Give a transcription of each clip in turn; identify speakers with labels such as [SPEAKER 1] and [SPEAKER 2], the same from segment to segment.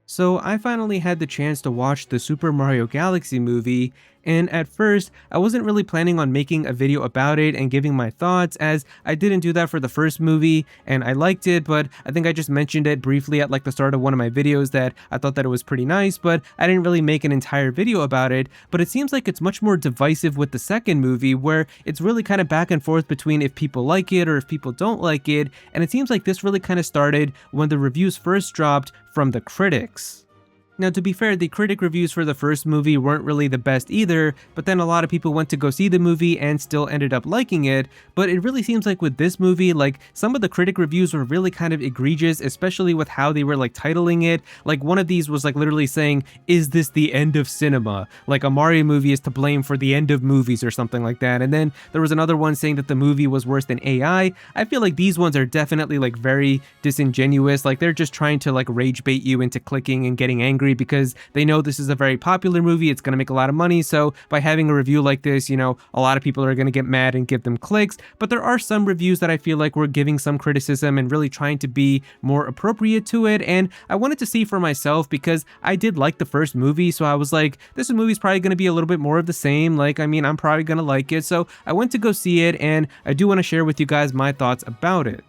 [SPEAKER 1] So I finally had the chance to watch the Super Mario Galaxy movie, and at first, I wasn't really planning on making a video about it and giving my thoughts, as I didn't do that for the first movie, and I liked it, but I think I just mentioned it briefly at like the start of one of my videos that I thought that it was pretty nice, but I didn't really make an entire video about it. But it seems like it's much more divisive with the second movie, where it's really kind of back and forth between if people like it or if people don't like it, and it seems like this really kind of started when the reviews first dropped from the critics. Now, to be fair, the critic reviews for the first movie weren't really the best either, but then a lot of people went to go see the movie and still ended up liking it. But it really seems like with this movie, like some of the critic reviews were really kind of egregious, especially with how they were like titling it. Like one of these was like literally saying, "Is this the end of cinema?" Like a Mario movie is to blame for the end of movies or something like that. And then there was another one saying that the movie was worse than AI. I feel like these ones are definitely like very disingenuous. Like they're just trying to like rage bait you into clicking and getting angry because they know this is a very popular movie, it's going to make a lot of money, so by having a review like this, a lot of people are going to get mad and give them clicks. But there are some reviews that I feel like were giving some criticism and really trying to be more appropriate to it, and I wanted to see for myself because I did like the first movie, so I was like, this movie's probably going to be a little bit more of the same, like, I mean, I'm probably going to like it, so I went to go see it, and I do want to share with you guys my thoughts about it.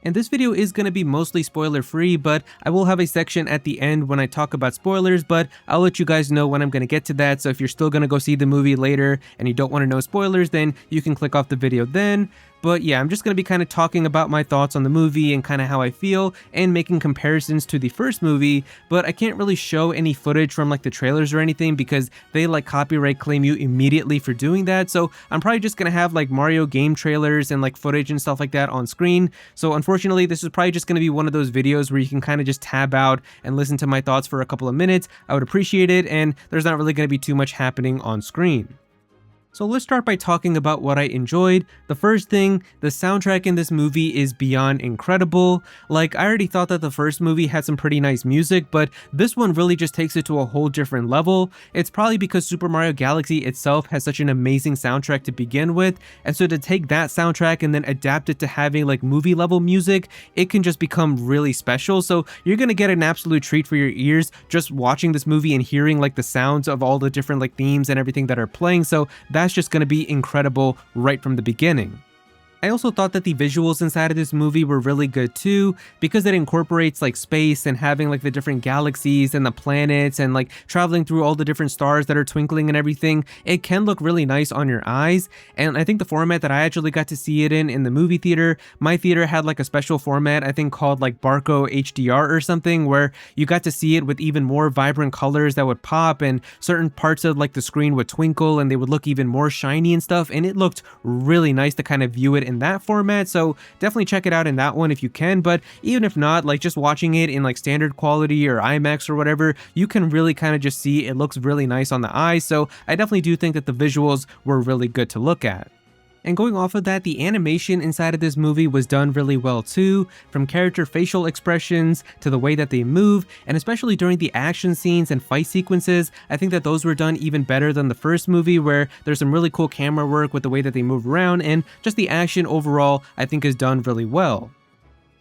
[SPEAKER 1] And this video is going to be mostly spoiler free, but I will have a section at the end when I talk about spoilers, but I'll let you guys know when I'm going to get to that. So if you're still going to go see the movie later and you don't want to know spoilers, then you can click off the video then. But yeah, I'm just going to be kind of talking about my thoughts on the movie and kind of how I feel and making comparisons to the first movie, but I can't really show any footage from like the trailers or anything because they like copyright claim you immediately for doing that. So I'm probably just going to have like Mario game trailers and like footage and stuff like that on screen. So unfortunately, this is probably just going to be one of those videos where you can kind of just tab out and listen to my thoughts for a couple of minutes. I would appreciate it, and there's not really going to be too much happening on screen. So let's start by talking about what I enjoyed. The first thing, the soundtrack in this movie is beyond incredible. Like, I already thought that the first movie had some pretty nice music, but this one really just takes it to a whole different level. It's probably because Super Mario Galaxy itself has such an amazing soundtrack to begin with, and so to take that soundtrack and then adapt it to having like movie level music, it can just become really special. So you're gonna get an absolute treat for your ears just watching this movie and hearing like the sounds of all the different like themes and everything that are playing. So that's just going to be incredible right from the beginning. I also thought that the visuals inside of this movie were really good too, because it incorporates like space and having like the different galaxies and the planets and like traveling through all the different stars that are twinkling and everything. It can look really nice on your eyes, and I think the format that I actually got to see it in the movie theater, my theater had like a special format I think called like Barco HDR or something, where you got to see it with even more vibrant colors that would pop, and certain parts of like the screen would twinkle and they would look even more shiny and stuff, and it looked really nice to kind of view it in that format. So definitely check it out in that one if you can, but even if not, like just watching it in like standard quality or IMAX or whatever, you can really kind of just see it looks really nice on the eyes. So I definitely do think that the visuals were really good to look at. And going off of that, the animation inside of this movie was done really well too, from character facial expressions to the way that they move, and especially during the action scenes and fight sequences, I think that those were done even better than the first movie, where there's some really cool camera work with the way that they move around, and just the action overall I think is done really well.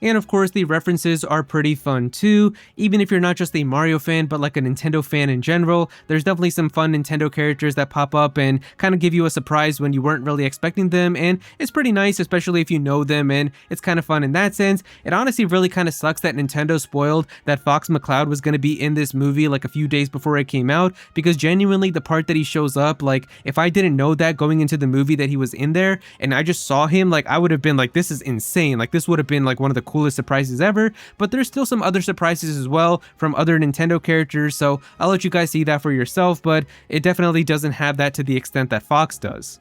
[SPEAKER 1] And of course, the references are pretty fun too. Even if you're not just a Mario fan, but like a Nintendo fan in general, there's definitely some fun Nintendo characters that pop up and kind of give you a surprise when you weren't really expecting them, and it's pretty nice, especially if you know them, and it's kind of fun in that sense. It honestly really kind of sucks that Nintendo spoiled that Fox McCloud was going to be in this movie like a few days before it came out, because genuinely the part that he shows up, like if I didn't know that going into the movie that he was in there and I just saw him, like I would have been like, this is insane. Like this would have been like one of the coolest surprises ever. But there's still some other surprises as well from other Nintendo characters, so I'll let you guys see that for yourself, but it definitely doesn't have that to the extent that Fox does.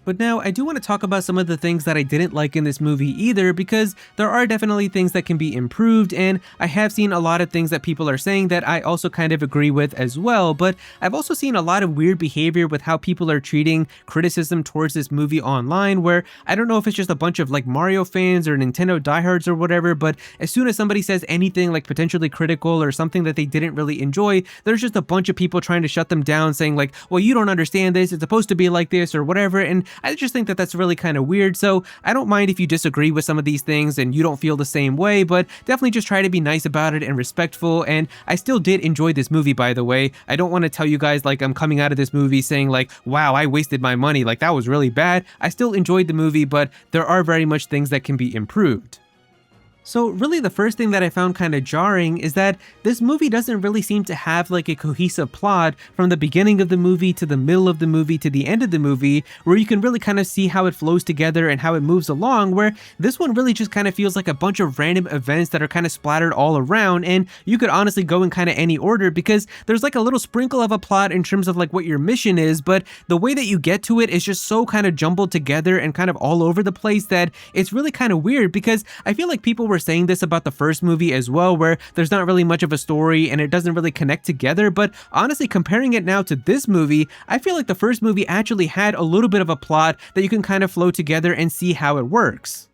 [SPEAKER 1] But now I do want to talk about some of the things that I didn't like in this movie either, because there are definitely things that can be improved, and I have seen a lot of things that people are saying that I also kind of agree with as well. But I've also seen a lot of weird behavior with how people are treating criticism towards this movie online, where I don't know if it's just a bunch of like Mario fans or Nintendo diehards or whatever, but as soon as somebody says anything like potentially critical or something that they didn't really enjoy, there's just a bunch of people trying to shut them down saying like, well, you don't understand this, it's supposed to be like this or whatever. And I just think that that's really kind of weird. So I don't mind if you disagree with some of these things and you don't feel the same way, but definitely just try to be nice about it and respectful. And I still did enjoy this movie, by the way. I don't want to tell you guys like I'm coming out of this movie saying like, wow, I wasted my money, like that was really bad. I still enjoyed the movie, but there are very much things that can be improved. So really the first thing that I found kind of jarring is that this movie doesn't really seem to have like a cohesive plot from the beginning of the movie to the middle of the movie to the end of the movie, where you can really kind of see how it flows together and how it moves along, where this one really just kind of feels like a bunch of random events that are kind of splattered all around, and you could honestly go in kind of any order because there's like a little sprinkle of a plot in terms of like what your mission is, but the way that you get to it is just so kind of jumbled together and kind of all over the place that it's really kind of weird, because I feel like people were saying this about the first movie as well, where there's not really much of a story and it doesn't really connect together. But honestly, comparing it now to this movie, I feel like the first movie actually had a little bit of a plot that you can kind of flow together and see how it works.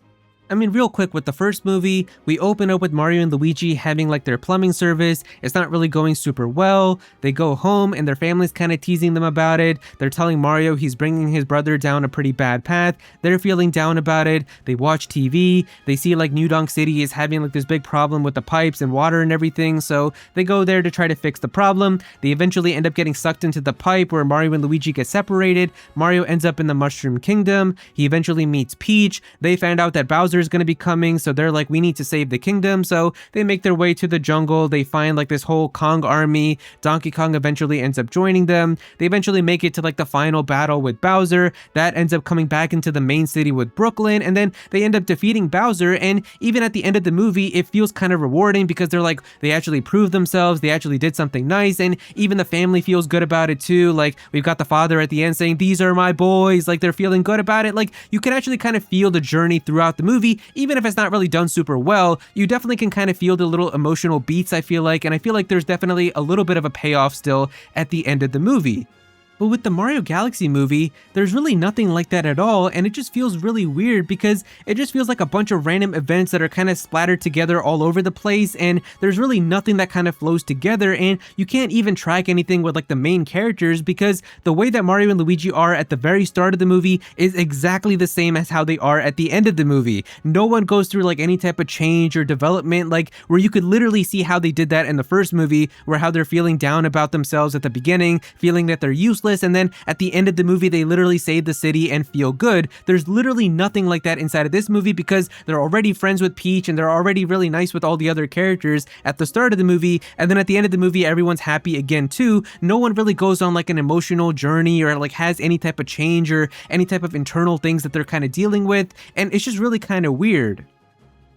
[SPEAKER 1] I mean, real quick, with the first movie, we open up with Mario and Luigi having like their plumbing service. It's not really going super well. They go home and their family's kind of teasing them about it. They're telling Mario he's bringing his brother down a pretty bad path. They're feeling down about it. They watch TV. They see like New Donk City is having like this big problem with the pipes and water and everything. So they go there to try to fix the problem. They eventually end up getting sucked into the pipe where Mario and Luigi get separated. Mario ends up in the Mushroom Kingdom. He eventually meets Peach. They find out that Bowser is going to be coming, so they're like, we need to save the kingdom. So they make their way to the jungle. They find like this whole Kong army. Donkey Kong eventually ends up joining them. They eventually make it to like the final battle with Bowser. That ends up coming back into the main city with Brooklyn, and then they end up defeating Bowser. And even at the end of the movie, it feels kind of rewarding because they're like, they actually proved themselves. They actually did something nice, and even the family feels good about it too. Like, we've got the father at the end saying, these are my boys. Like, they're feeling good about it. Like, you can actually kind of feel the journey throughout the movie. Even if it's not really done super well, you definitely can kind of feel the little emotional beats, I feel like, and I feel like there's definitely a little bit of a payoff still at the end of the movie. But with the Mario Galaxy movie, there's really nothing like that at all, and it just feels really weird because it just feels like a bunch of random events that are kind of splattered together all over the place, and there's really nothing that kind of flows together, and you can't even track anything with like the main characters because the way that Mario and Luigi are at the very start of the movie is exactly the same as how they are at the end of the movie. No one goes through like any type of change or development, like where you could literally see how they did that in the first movie, where how they're feeling down about themselves at the beginning, feeling that they're useless, and then at the end of the movie they literally save the city and feel good. There's literally nothing like that inside of this movie because they're already friends with Peach and they're already really nice with all the other characters at the start of the movie, and then at the end of the movie everyone's happy again too. No one really goes on like an emotional journey or like has any type of change or any type of internal things that they're kind of dealing with, and it's just really kind of weird.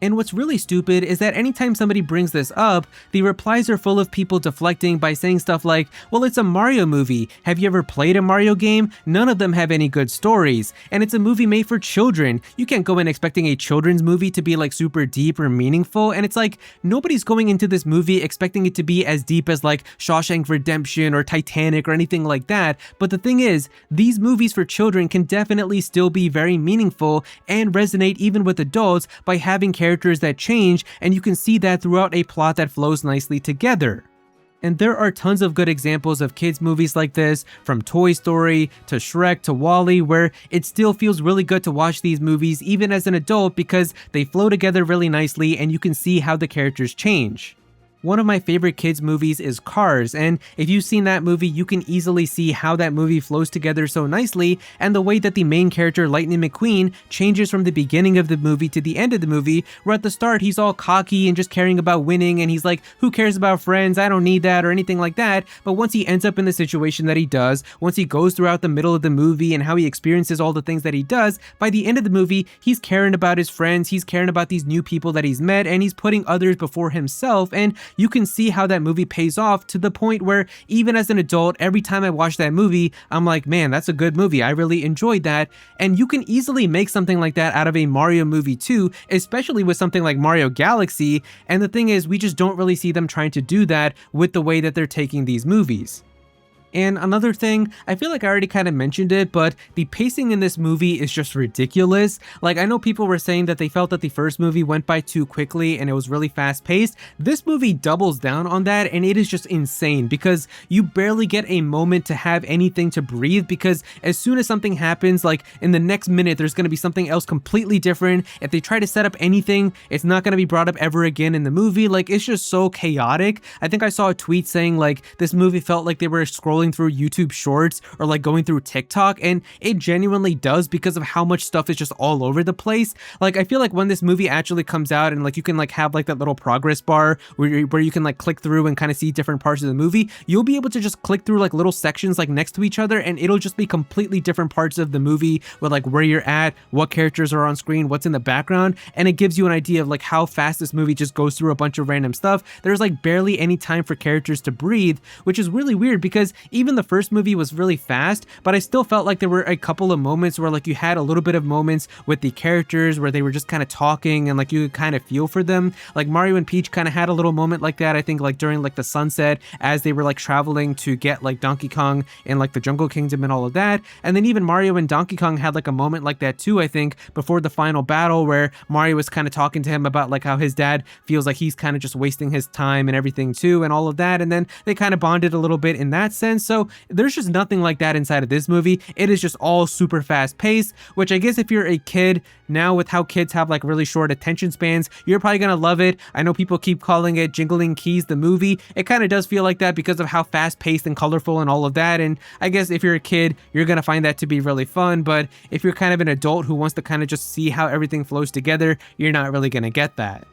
[SPEAKER 1] And what's really stupid is that anytime somebody brings this up, the replies are full of people deflecting by saying stuff like, well, it's a Mario movie. Have you ever played a Mario game? None of them have any good stories. And it's a movie made for children. You can't go in expecting a children's movie to be like super deep or meaningful. And it's like, nobody's going into this movie expecting it to be as deep as like Shawshank Redemption or Titanic or anything like that. But the thing is, these movies for children can definitely still be very meaningful and resonate even with adults by having characters that change, and you can see that throughout a plot that flows nicely together. And there are tons of good examples of kids movies like this, from Toy Story to Shrek to WALL-E, where it still feels really good to watch these movies even as an adult because they flow together really nicely and you can see how the characters change. One of my favorite kids movies is Cars, and if you've seen that movie, you can easily see how that movie flows together so nicely, and the way that the main character, Lightning McQueen, changes from the beginning of the movie to the end of the movie, where at the start he's all cocky and just caring about winning, and he's like, who cares about friends, I don't need that, or anything like that. But once he ends up in the situation that he does, once he goes throughout the middle of the movie and how he experiences all the things that he does, by the end of the movie, he's caring about his friends, he's caring about these new people that he's met, and he's putting others before himself, and you can see how that movie pays off to the point where even as an adult, every time I watch that movie, I'm like, man, that's a good movie. I really enjoyed that. And you can easily make something like that out of a Mario movie too, especially with something like Mario Galaxy. And the thing is, we just don't really see them trying to do that with the way that they're taking these movies. And another thing, I feel like I already kind of mentioned it, but the pacing in this movie is just ridiculous. Like, I know people were saying that they felt that the first movie went by too quickly and it was really fast paced. This movie doubles down on that, and it is just insane because you barely get a moment to have anything to breathe, because as soon as something happens, like in the next minute, there's going to be something else completely different. If they try to set up anything, it's not going to be brought up ever again in the movie. Like, it's just so chaotic. I think I saw a tweet saying like this movie felt like they were scrolling through YouTube shorts or like going through TikTok, and it genuinely does because of how much stuff is just all over the place. Like, I feel like when this movie actually comes out and like you can like have like that little progress bar where you can like click through and kind of see different parts of the movie, you'll be able to just click through like little sections like next to each other, and it'll just be completely different parts of the movie with like where you're at, what characters are on screen, what's in the background, and it gives you an idea of like how fast this movie just goes through a bunch of random stuff. There's like barely any time for characters to breathe, which is really weird because even the first movie was really fast, but I still felt like there were a couple of moments where like you had a little bit of moments with the characters where they were just kind of talking and like you could kind of feel for them. Like Mario and Peach kind of had a little moment like that, I think, like during like the sunset as they were like traveling to get like Donkey Kong in like the Jungle Kingdom and all of that. And then even Mario and Donkey Kong had like a moment like that too, I think, before the final battle where Mario was kind of talking to him about like how his dad feels like he's kind of just wasting his time and everything too and all of that. And then they kind of bonded a little bit in that sense. So there's just nothing like that inside of this movie. It is just all super fast paced, which I guess if you're a kid now, with how kids have like really short attention spans, you're probably gonna love it. I know people keep calling it Jingling Keys the movie. It kind of does feel like that because of how fast paced and colorful and all of that. And I guess if you're a kid, you're gonna find that to be really fun. But if you're kind of an adult who wants to kind of just see how everything flows together, you're not really gonna get that.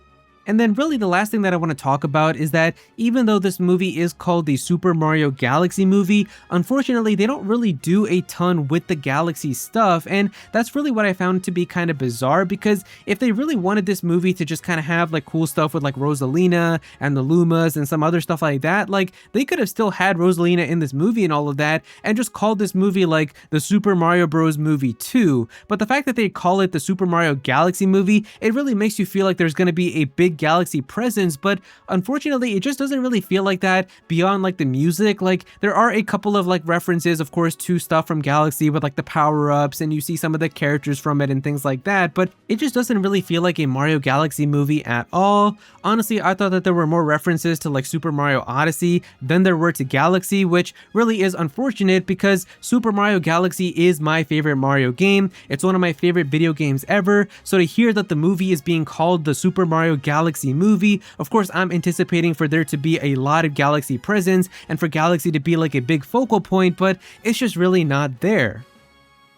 [SPEAKER 1] And then really the last thing that I want to talk about is that even though this movie is called the Super Mario Galaxy movie, unfortunately they don't really do a ton with the Galaxy stuff, and that's really what I found to be kind of bizarre, because if they really wanted this movie to just kind of have like cool stuff with like Rosalina and the Lumas and some other stuff like that, like they could have still had Rosalina in this movie and all of that and just called this movie like the Super Mario Bros. Movie 2. But the fact that they call it the Super Mario Galaxy movie, it really makes you feel like there's going to be a big Galaxy presence, but unfortunately it just doesn't really feel like that beyond like the music. Like there are a couple of like references, of course, to stuff from Galaxy with like the power-ups, and you see some of the characters from it and things like that, but it just doesn't really feel like a Mario Galaxy movie at all. Honestly, I thought that there were more references to like Super Mario Odyssey than there were to Galaxy, which really is unfortunate because Super Mario Galaxy is my favorite Mario game. It's one of my favorite video games ever, so to hear that the movie is being called the Super Mario Galaxy movie, of course I'm anticipating for there to be a lot of Galaxy presence and for Galaxy to be like a big focal point, but it's just really not there.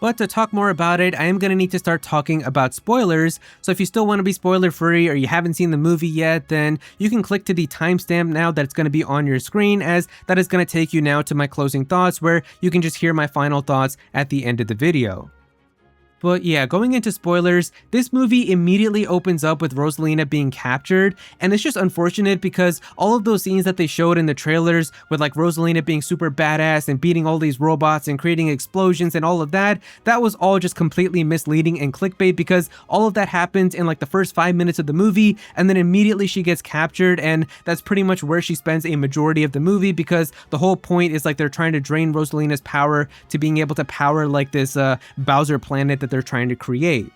[SPEAKER 1] But to talk more about it, I am going to need to start talking about spoilers, so if you still want to be spoiler free or you haven't seen the movie yet, then you can click to the timestamp now that it's going to be on your screen, as that is going to take you now to my closing thoughts, where you can just hear my final thoughts at the end of the video. But yeah, going into spoilers, this movie immediately opens up with Rosalina being captured, and it's just unfortunate because all of those scenes that they showed in the trailers with like Rosalina being super badass and beating all these robots and creating explosions and all of that, that was all just completely misleading and clickbait, because all of that happens in like the first 5 minutes of the movie, and then immediately she gets captured, and that's pretty much where she spends a majority of the movie, because the whole point is like they're trying to drain Rosalina's power to being able to power like this Bowser planet that they're trying to create.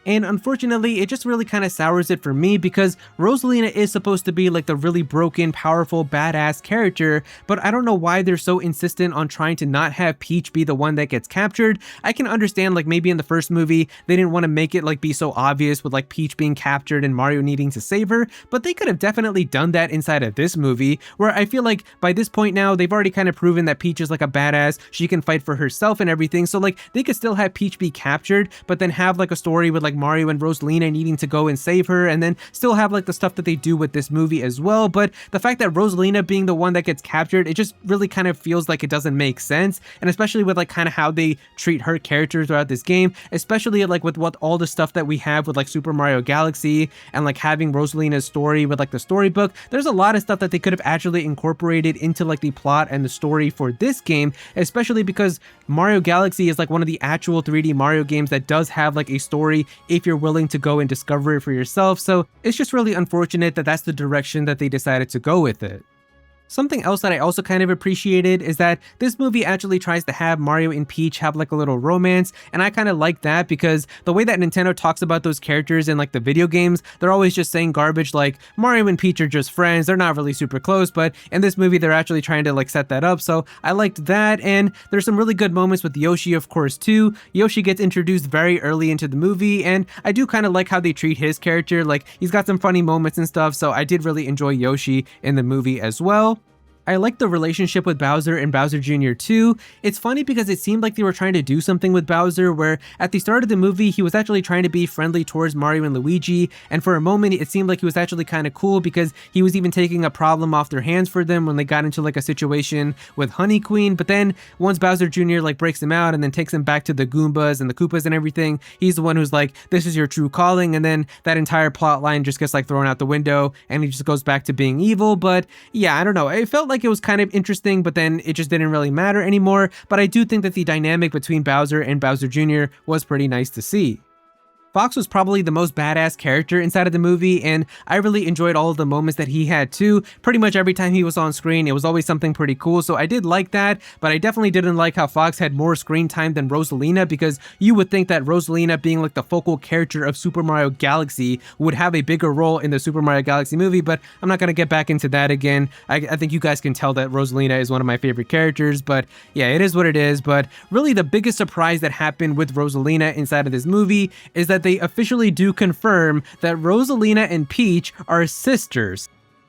[SPEAKER 1] And unfortunately, it just really kind of sours it for me, because Rosalina is supposed to be like the really broken, powerful, badass character, but I don't know why they're so insistent on trying to not have Peach be the one that gets captured. I can understand like maybe in the first movie, they didn't want to make it like be so obvious with like Peach being captured and Mario needing to save her, but they could have definitely done that inside of this movie, where I feel like by this point now, they've already kind of proven that Peach is like a badass, she can fight for herself and everything, so like they could still have Peach be captured, but then have like a story with like Mario and Rosalina needing to go and save her, and then still have like the stuff that they do with this movie as well. But the fact that Rosalina being the one that gets captured, it just really kind of feels like it doesn't make sense, and especially with like kind of how they treat her character throughout this game, especially like with what all the stuff that we have with like Super Mario Galaxy and like having Rosalina's story with like the storybook. There's a lot of stuff that they could have actually incorporated into like the plot and the story for this game, especially because Mario Galaxy is like one of the actual 3D Mario games that does have like a story if you're willing to go and discover it for yourself. So it's just really unfortunate that that's the direction that they decided to go with it. Something else that I also kind of appreciated is that this movie actually tries to have Mario and Peach have like a little romance, and I kind of like that because the way that Nintendo talks about those characters in like the video games, they're always just saying garbage like Mario and Peach are just friends, they're not really super close, but in this movie they're actually trying to like set that up, so I liked that. And there's some really good moments with Yoshi, of course, too. Yoshi gets introduced very early into the movie, and I do kind of like how they treat his character. Like, he's got some funny moments and stuff, so I did really enjoy Yoshi in the movie as well. I like the relationship with Bowser and Bowser Jr. too. It's funny because it seemed like they were trying to do something with Bowser where at the start of the movie he was actually trying to be friendly towards Mario and Luigi, and for a moment it seemed like he was actually kind of cool because he was even taking a problem off their hands for them when they got into like a situation with Honey Queen. But then once Bowser Jr. like breaks him out and then takes him back to the Goombas and the Koopas and everything, he's the one who's like, this is your true calling, and then that entire plot line just gets like thrown out the window and he just goes back to being evil. But yeah, I don't know, it felt like it was kind of interesting, but then it just didn't really matter anymore. But I do think that the dynamic between Bowser and Bowser Jr. was pretty nice to see. Fox was probably the most badass character inside of the movie, and I really enjoyed all of the moments that he had too. Pretty much every time he was on screen, it was always something pretty cool, so I did like that, but I definitely didn't like how Fox had more screen time than Rosalina, because you would think that Rosalina, being like the focal character of Super Mario Galaxy, would have a bigger role in the Super Mario Galaxy movie, but I'm not gonna get back into that again. I think you guys can tell that Rosalina is one of my favorite characters, but yeah, it is what it is. But really the biggest surprise that happened with Rosalina inside of this movie is that they officially do confirm that Rosalina and Peach are sisters.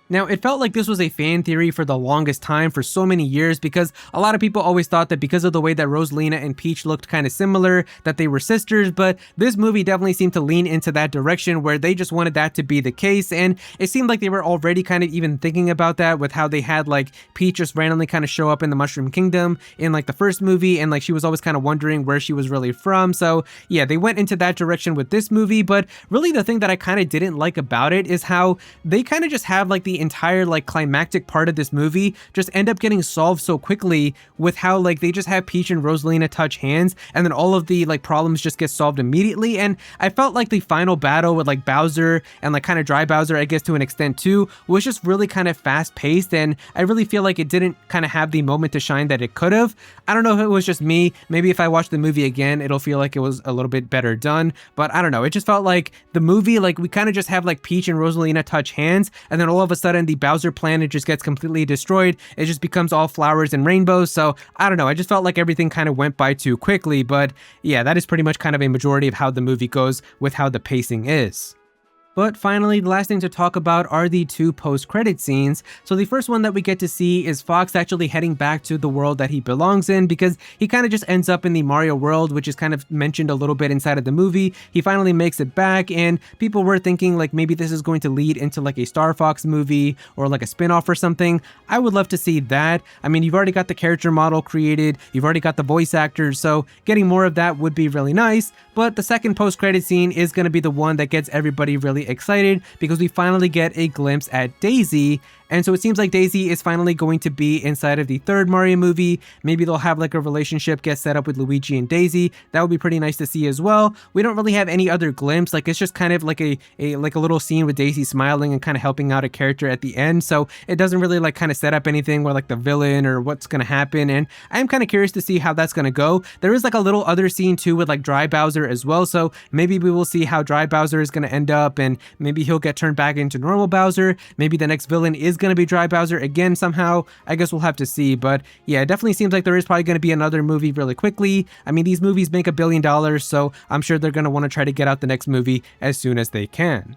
[SPEAKER 1] Now, it felt like this was a fan theory for the longest time, for so many years, because a lot of people always thought that because of the way that Rosalina and Peach looked kind of similar, that they were sisters, but this movie definitely seemed to lean into that direction where they just wanted that to be the case, and it seemed like they were already kind of even thinking about that with how they had like Peach just randomly kind of show up in the Mushroom Kingdom in like the first movie, and like she was always kind of wondering where she was really from. So yeah, they went into that direction with this movie, but really the thing that I kind of didn't like about it is how they kind of just have like the entire like climactic part of this movie just end up getting solved so quickly, with how like they just have Peach and Rosalina touch hands and then all of the like problems just get solved immediately. And I felt like the final battle with like Bowser and like kind of Dry Bowser, I guess to an extent too, was just really kind of fast paced, and I really feel like it didn't kind of have the moment to shine that it could have. I don't know if it was just me, maybe if I watch the movie again it'll feel like it was a little bit better done, but I don't know, it just felt like the movie, like we kind of just have like Peach and Rosalina touch hands and then all of a sudden the Bowser planet just gets completely destroyed. It just becomes all flowers and rainbows. So I don't know, I just felt like everything kind of went by too quickly. But yeah, that is pretty much kind of a majority of how the movie goes with how the pacing is. But finally, the last thing to talk about are the two post-credit scenes. So the first one that we get to see is Fox actually heading back to the world that he belongs in, because he kind of just ends up in the Mario world, which is kind of mentioned a little bit inside of the movie. He finally makes it back, and people were thinking like maybe this is going to lead into like a Star Fox movie or like a spin-off or something. I would love to see that. I mean, you've already got the character model created, you've already got the voice actors, so getting more of that would be really nice. But the second post-credit scene is going to be the one that gets everybody really excited, because we finally get a glimpse at Daisy. And so it seems like Daisy is finally going to be inside of the third Mario movie. Maybe they'll have like a relationship get set up with Luigi and Daisy. That would be pretty nice to see as well. We don't really have any other glimpse. Like, it's just kind of like a little scene with Daisy smiling and kind of helping out a character at the end. So it doesn't really like kind of set up anything where like the villain or what's going to happen. And I'm kind of curious to see how that's going to go. There is like a little other scene too with like Dry Bowser as well. So maybe we will see how Dry Bowser is going to end up, and maybe he'll get turned back into normal Bowser. Maybe the next villain is going to be Dry Bowser again somehow. I guess we'll have to see. But yeah, it definitely seems like there is probably going to be another movie really quickly. I mean, these movies make $1 billion, so I'm sure they're going to want to try to get out the next movie as soon as they can.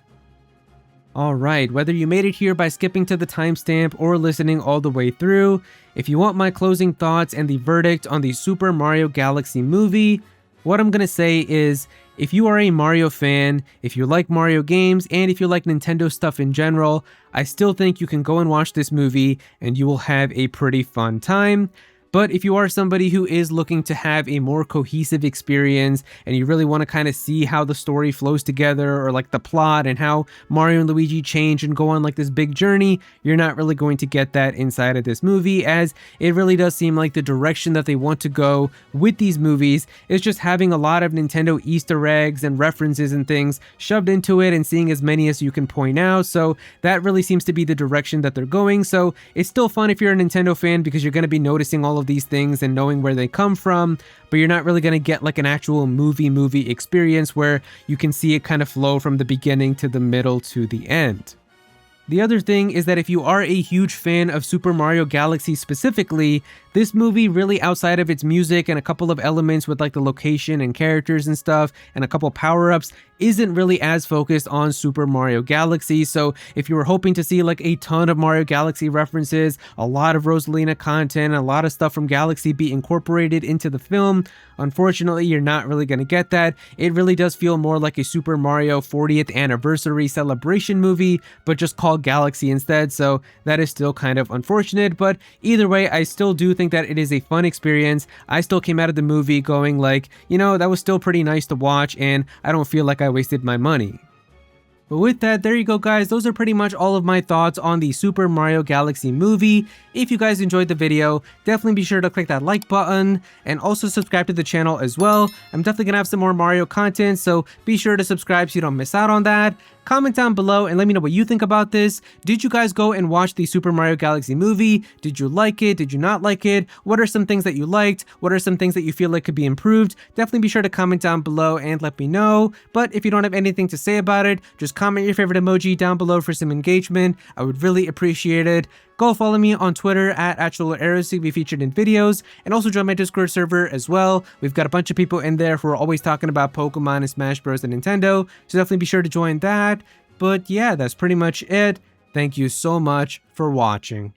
[SPEAKER 1] Alright, whether you made it here by skipping to the timestamp or listening all the way through, if you want my closing thoughts and the verdict on the Super Mario Galaxy movie, what I'm gonna say is, if you are a Mario fan, if you like Mario games, and if you like Nintendo stuff in general, I still think you can go and watch this movie and you will have a pretty fun time. But if you are somebody who is looking to have a more cohesive experience and you really want to kind of see how the story flows together, or like the plot and how Mario and Luigi change and go on like this big journey, you're not really going to get that inside of this movie, as it really does seem like the direction that they want to go with these movies is just having a lot of Nintendo Easter eggs and references and things shoved into it and seeing as many as you can point out. So that really seems to be the direction that they're going. So it's still fun if you're a Nintendo fan, because you're going to be noticing all of these things and knowing where they come from, but you're not really going to get like an actual movie experience where you can see it kind of flow from the beginning to the middle to the end. The other thing is that if you are a huge fan of Super Mario Galaxy specifically, this movie really, outside of its music and a couple of elements with like the location and characters and stuff and a couple power-ups, isn't really as focused on Super Mario Galaxy. So if you were hoping to see like a ton of Mario Galaxy references, a lot of Rosalina content, a lot of stuff from Galaxy be incorporated into the film, unfortunately you're not really going to get that. It really does feel more like a Super Mario 40th anniversary celebration movie, but just called Galaxy instead. So that is still kind of unfortunate, but either way, I still do think that it is a fun experience. I still came out of the movie going like, you know, that was still pretty nice to watch, and I don't feel like I wasted my money. But with that, there you go guys, those are pretty much all of my thoughts on the Super Mario Galaxy movie. If you guys enjoyed the video, definitely be sure to click that like button and also subscribe to the channel as well. I'm definitely gonna have some more Mario content, so be sure to subscribe so you don't miss out on that. Comment down below and let me know what you think about this. Did you guys go and watch the Super Mario Galaxy movie? Did you like it? Did you not like it? What are some things that you liked? What are some things that you feel like could be improved? Definitely be sure to comment down below and let me know. But if you don't have anything to say about it, just comment your favorite emoji down below for some engagement. I would really appreciate it. Go follow me on Twitter at Aero to be featured in videos, and also join my Discord server as well. We've got a bunch of people in there who are always talking about Pokemon and Smash Bros. And Nintendo, so definitely be sure to join that. But yeah, that's pretty much it. Thank you so much for watching.